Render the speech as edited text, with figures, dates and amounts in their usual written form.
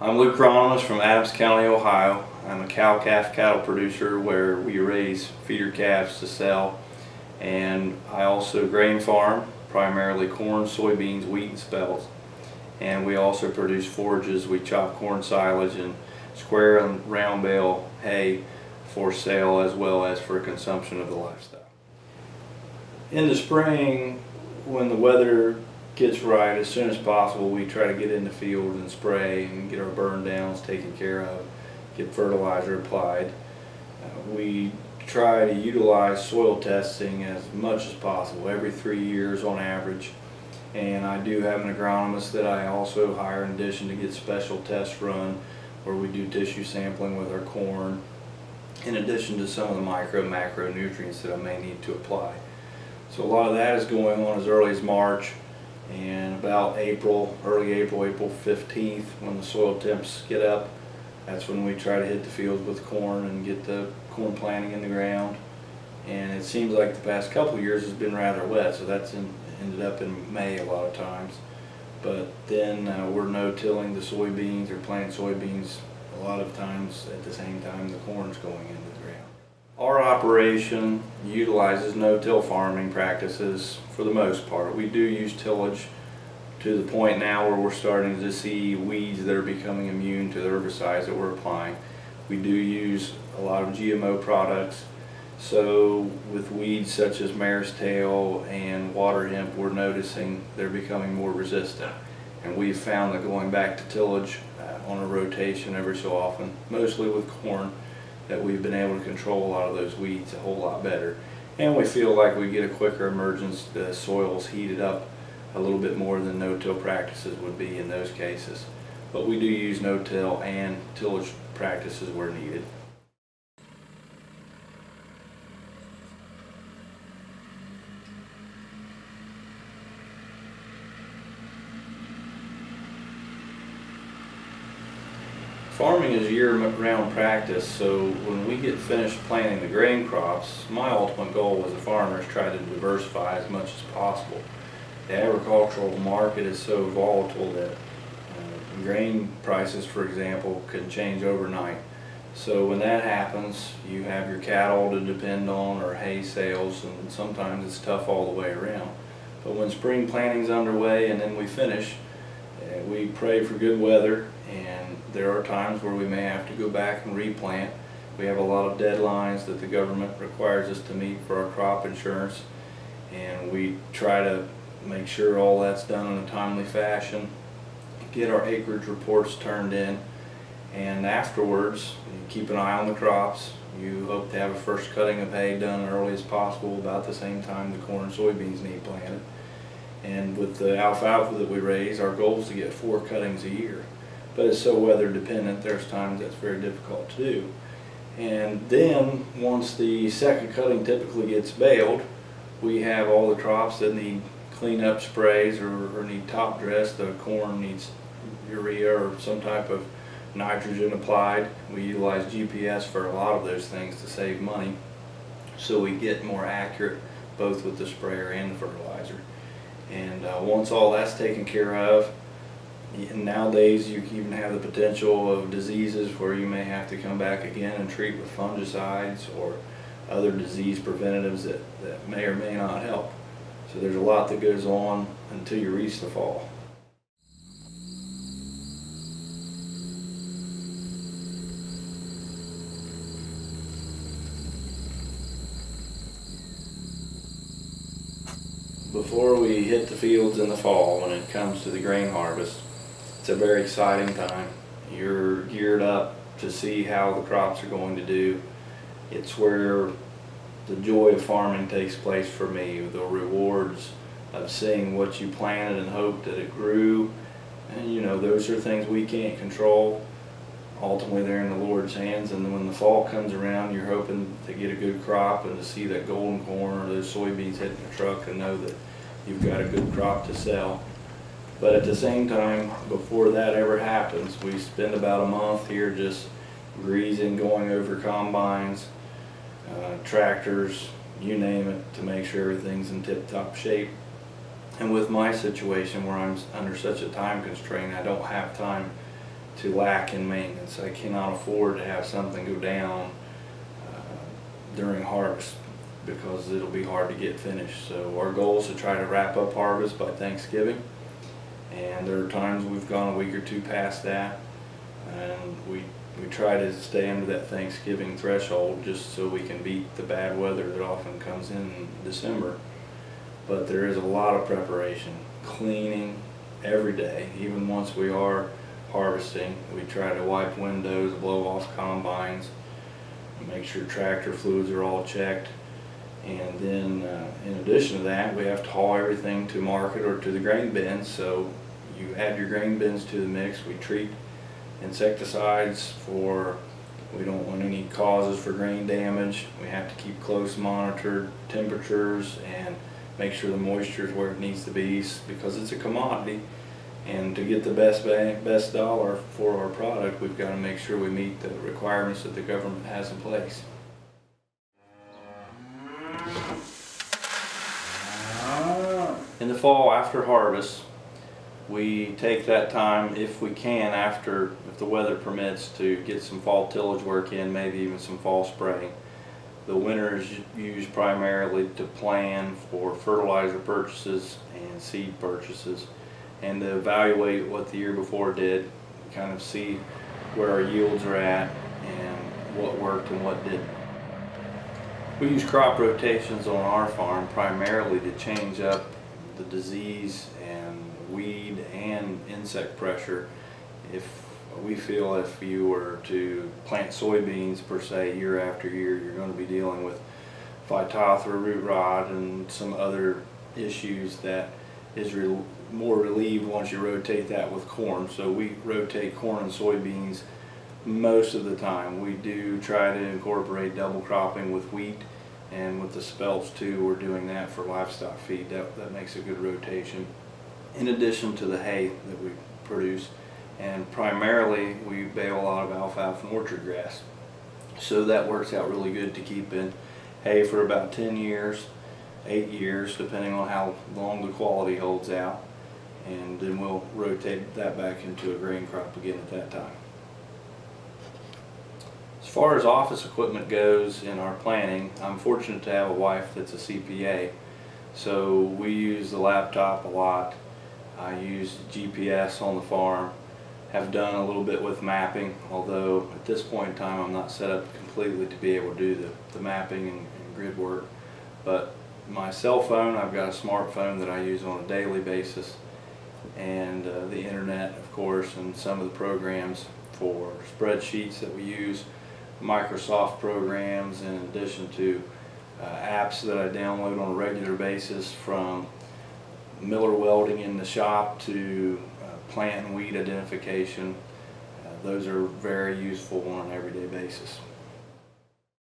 I'm Luke Ronimus from Adams County, Ohio. I'm a cow-calf cattle producer where we raise feeder calves to sell, and I also grain farm, primarily corn, soybeans, wheat, and spells. And we also produce forages. We chop corn silage and square and round bale hay for sale as well as for consumption of the livestock. In the spring, when the weather gets right, as soon as possible we try to get in the field and spray and get our burn downs taken care of, get fertilizer applied. We try to utilize soil testing as much as possible, every 3 years on average. And I do have an agronomist that I also hire in addition to get special tests run where we do tissue sampling with our corn, in addition to some of the micro macro nutrients that I may need to apply. So a lot of that is going on as early as March, and about early April, April 15th, when the soil temps get up, that's when we try to hit the fields with corn and get the corn planting in the ground. And it seems like the past couple of years has been rather wet, so that's ended up in May a lot of times. But then we're no-tilling the soybeans or planting soybeans a lot of times at the same time the corn's going into the ground. Our operation utilizes no-till farming practices for the most part. We do use tillage to the point now where we're starting to see weeds that are becoming immune to the herbicides that we're applying. We do use a lot of GMO products. So with weeds such as mare's tail and water hemp, we're noticing they're becoming more resistant. And we've found that going back to tillage on a rotation every so often, mostly with corn, that we've been able to control a lot of those weeds a whole lot better. And we feel like we get a quicker emergence. The soil's heated up a little bit more than no-till practices would be in those cases. But we do use no-till and tillage practices where needed. Farming is year-round practice, so when we get finished planting the grain crops, my ultimate goal as a farmer is try to diversify as much as possible. The agricultural market is so volatile that grain prices, for example, can change overnight. So when that happens, you have your cattle to depend on or hay sales, and sometimes it's tough all the way around. But when spring planting's underway and then we finish, we pray for good weather, and there are times where we may have to go back and replant. We have a lot of deadlines that the government requires us to meet for our crop insurance, and we try to make sure all that's done in a timely fashion, get our acreage reports turned in, and afterwards you keep an eye on the crops. You hope to have a first cutting of hay done early as possible, about the same time the corn and soybeans need planted. And with the alfalfa that we raise, our goal is to get 4 cuttings a year. But it's so weather dependent, there's times that's very difficult to do. And then once the second cutting typically gets baled, we have all the crops that need cleanup sprays or need top dress. The corn needs urea or some type of nitrogen applied. We utilize GPS for a lot of those things to save money, so we get more accurate both with the sprayer and the fertilizer. And once all that's taken care of, nowadays you even have the potential of diseases where you may have to come back again and treat with fungicides or other disease preventatives that may or may not help. So there's a lot that goes on until you reach the fall. Before we hit the fields in the fall, when it comes to the grain harvest, it's a very exciting time. You're geared up to see how the crops are going to do. It's where the joy of farming takes place for me, the rewards of seeing what you planted and hoped that it grew. And you know, those are things we can't control. Ultimately they're in the Lord's hands, and then when the fall comes around, you're hoping to get a good crop and to see that golden corn or those soybeans hitting the truck and know that you've got a good crop to sell. But at the same time, before that ever happens, we spend about a month here just greasing, going over combines, tractors, you name it, to make sure everything's in tip-top shape. And with my situation where I'm under such a time constraint, I don't have time to lack in maintenance. I cannot afford to have something go down during harvest because it'll be hard to get finished. So our goal is to try to wrap up harvest by Thanksgiving, and there are times we've gone a week or two past that, and we try to stay under that Thanksgiving threshold just so we can beat the bad weather that often comes in December. But there is a lot of preparation, cleaning every day. Even once we are harvesting, we try to wipe windows, blow off combines, make sure tractor fluids are all checked. And then in addition to that, we have to haul everything to market or to the grain bins. So you add your grain bins to the mix. We treat insecticides we don't want any causes for grain damage. We have to keep close monitored temperatures and make sure the moisture is where it needs to be, because it's a commodity, and to get the best dollar for our product, we've got to make sure we meet the requirements that the government has in place. In the fall after harvest, we take that time, if we can, if the weather permits, to get some fall tillage work in, maybe even some fall spraying. The winter is used primarily to plan for fertilizer purchases and seed purchases, and to evaluate what the year before did, kind of see where our yields are at and what worked and what didn't. We use crop rotations on our farm primarily to change up the disease and weed and insect pressure. If we feel if you were to plant soybeans per se year after year, you're going to be dealing with Phytophthora root rot and some other issues that is more relieved once you rotate that with corn. So we rotate corn and soybeans most of the time. We do try to incorporate double cropping with wheat, and with the spelts too, we're doing that for livestock feed. That makes a good rotation, in addition to the hay that we produce. And primarily we bale a lot of alfalfa and orchard grass. So that works out really good to keep in hay for about 10 years, 8 years, depending on how long the quality holds out. And then we'll rotate that back into a grain crop again at that time. As far as office equipment goes in our planning, I'm fortunate to have a wife that's a CPA. So we use the laptop a lot. I use GPS on the farm. Have done a little bit with mapping, although at this point in time I'm not set up completely to be able to do the mapping and grid work. But my cell phone, I've got a smartphone that I use on a daily basis, and the internet, of course, and some of the programs for spreadsheets that we use, Microsoft programs, in addition to apps that I download on a regular basis, from Miller Welding in the shop to plant and weed identification. Those are very useful on an everyday basis.